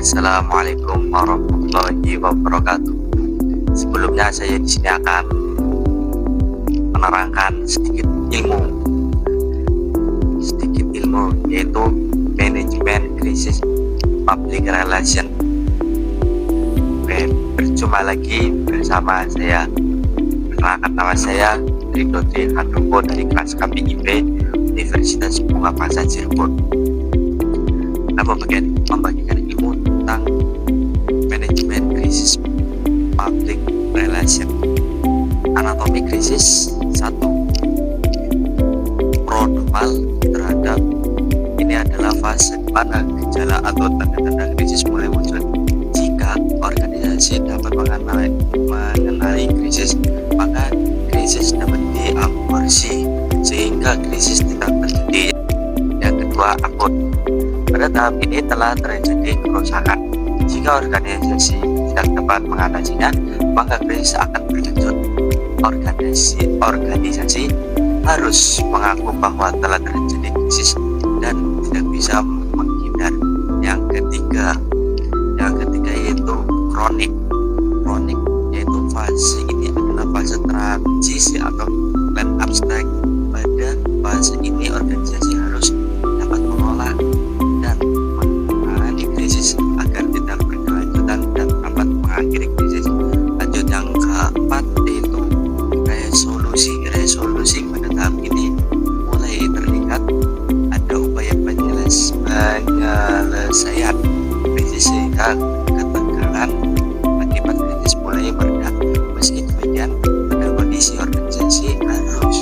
Assalamualaikum warahmatullahi wabarakatuh. Sebelumnya saya di sini akan menerangkan sedikit ilmu yaitu manajemen krisis public relation. Oke, berjumpa lagi bersama saya. Perkenalkan, nama saya Riko Dwi Handoko dari kelas KPIP Universitas Bunga Pasar Cirebon. Membagikan ilmu tentang manajemen krisis public relation. Anatomi krisis 1. Prodromal terhadap ini adalah fase di mana gejala atau tanda-tanda krisis mulai muncul. Jika organisasi dapat mengenali krisis, maka krisis dapat diaborsi sehingga krisis tidak terjadi. Yang kedua, akut. Pada tahap ini telah terjadi kerusakan. Jika organisasi tidak dapat mengatasinya, maka krisis akan berlanjut. Organisasi harus mengaku bahwa telah terjadi krisis dan tidak bisa menghindar. Yang ketiga yaitu kronik. Kronik yaitu fase ini adalah fase transisi atau plan abstrak. Pada fase ini organisasi harus dapat mengolah dan menangani krisis agar tidak berkelanjutan dan dapat mengakhiri krisis. Lanjut, yang keempat yaitu resolusi. Pada tahap ini mulai terlihat ada upaya penyelesaian krisis sehingga ketegangan akibat krisis mulai meredah. Meski demikian, pada kondisi organisasi harus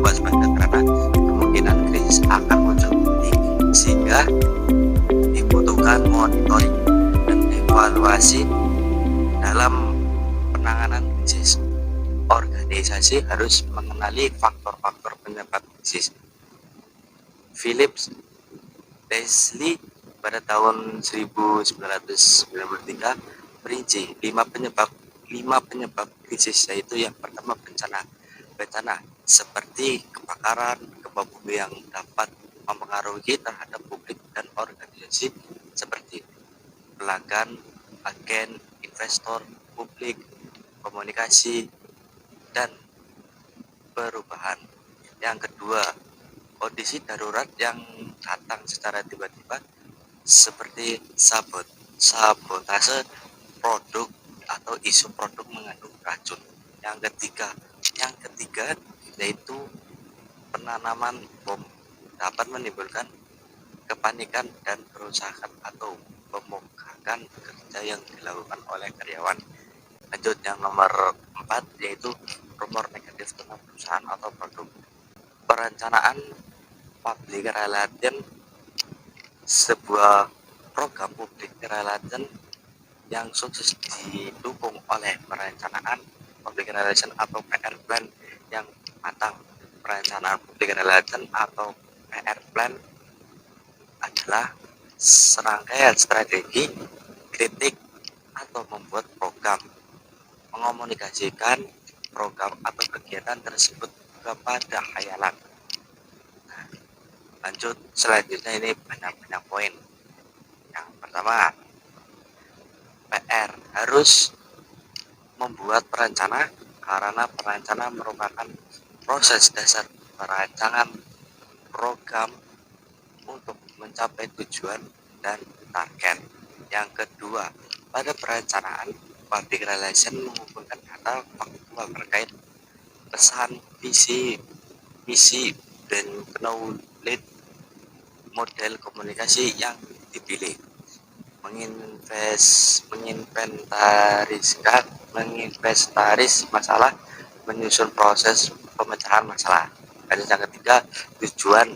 waspada karena kemungkinan krisis akan muncul tinggi, sehingga dibutuhkan monitoring dan evaluasi dalam penanganan krisis. Organisasi harus mengenali faktor-faktor penyebab krisis. Philips Leslie pada tahun 1993 merinci 5 penyebab krisis, yaitu yang pertama bencana seperti kebakaran, gempa bumi yang dapat mempengaruhi terhadap publik dan organisasi seperti pelanggan, agen, investor, publik, komunikasi, dan perubahan. Yang kedua, kondisi darurat yang datang secara tiba-tiba seperti sabotase produk atau isu produk mengandung racun. Yang ketiga yaitu penanaman bom dapat menimbulkan kepanikan dan kerusakan atau pemugakan kerja yang dilakukan oleh karyawan. Lanjut, yang nomor 4 yaitu rumor negatif tentang perusahaan atau produk. Perencanaan public relation, sebuah program public relation yang sukses didukung oleh perencanaan public relation atau PR plan yang matang. Perencanaan public relation atau PR plan adalah serangkaian strategi, kritik, atau membuat program, mengomunikasikan program atau kegiatan tersebut kepada khyalan. Lanjut, selanjutnya ini banyak poin. Yang pertama, PR harus membuat perencana karena perencana merupakan proses dasar perancangan program untuk mencapai tujuan dan target. Yang kedua, pada perencanaan public relation mengumpulkan data faktual terkait pesan, visi, misi, dan knowledge model komunikasi yang dipilih. Menginventaris masalah, menyusun proses pemecahan masalah. Dan yang ketiga, tujuan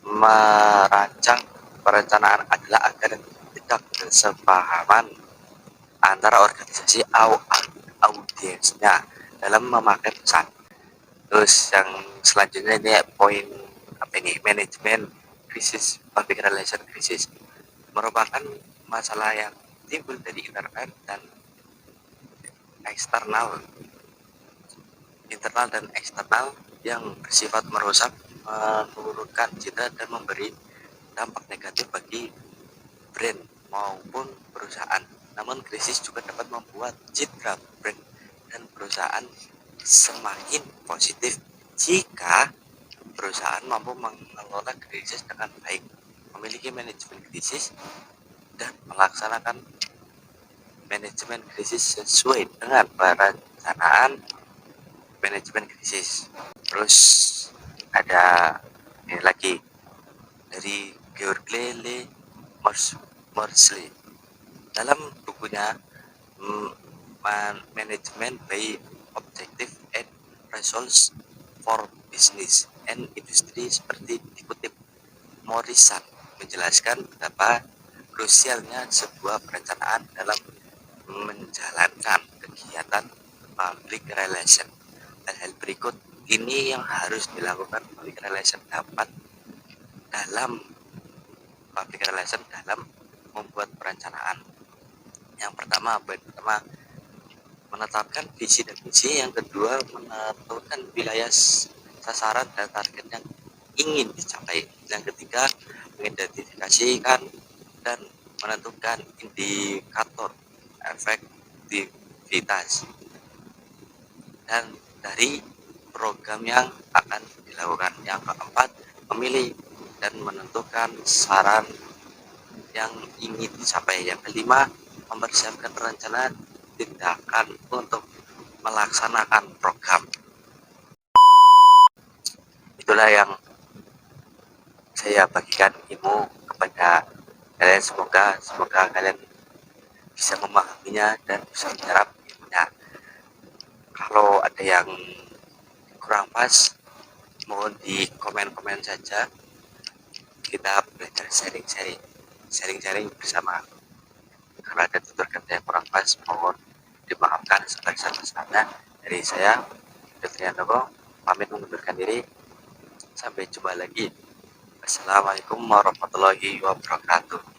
merancang perencanaan adalah agar tidak kesepahaman antara organisasi atau audiensnya dalam memakai pesan. Terus yang selanjutnya ini poin manajemen krisis public relation. Krisis merupakan masalah yang timbul dari internal dan eksternal yang bersifat merusak, menurunkan citra dan memberi dampak negatif bagi brand maupun perusahaan. Namun krisis juga dapat membuat citra brand dan perusahaan semakin positif jika perusahaan mampu mengelola krisis dengan baik, memiliki manajemen krisis, dan melaksanakan manajemen krisis sesuai dengan perencanaan manajemen krisis. Terus ada ini lagi dari George Morsley dalam bukunya Management by Objective and Results for Business and Industry, seperti dikutip, Morrison menjelaskan betapa krusialnya sebuah perencanaan dalam menjalankan kegiatan public relation. Hal-hal berikut ini yang harus dilakukan public relation dalam membuat perencanaan. Yang pertama, menetapkan visi dan misi. Yang kedua, menentukan wilayah sasaran dan target yang ingin dicapai. Yang ketiga, mengidentifikasikan dan menentukan indikator efektivitas dan dari program yang akan dilakukan. Yang keempat, memilih dan menentukan saran yang ingin dicapai. Yang kelima, mempersiapkan rencana tindakan untuk melaksanakan program. Itulah yang saya bagikan ilmu kepada kalian. Semoga kalian bisa memahaminya dan bisa menyerap ilmunya. Kalau ada yang kurang pas, mohon di komen-komen saja. Kita belajar sharing bersama. Kalau ada tutur kata yang kurang pas, mohon dimaafkan sebesar-besarnya. Dari saya, Fitrianto, pamit mengundurkan diri. Sampai jumpa lagi. Assalamualaikum warahmatullahi wabarakatuh.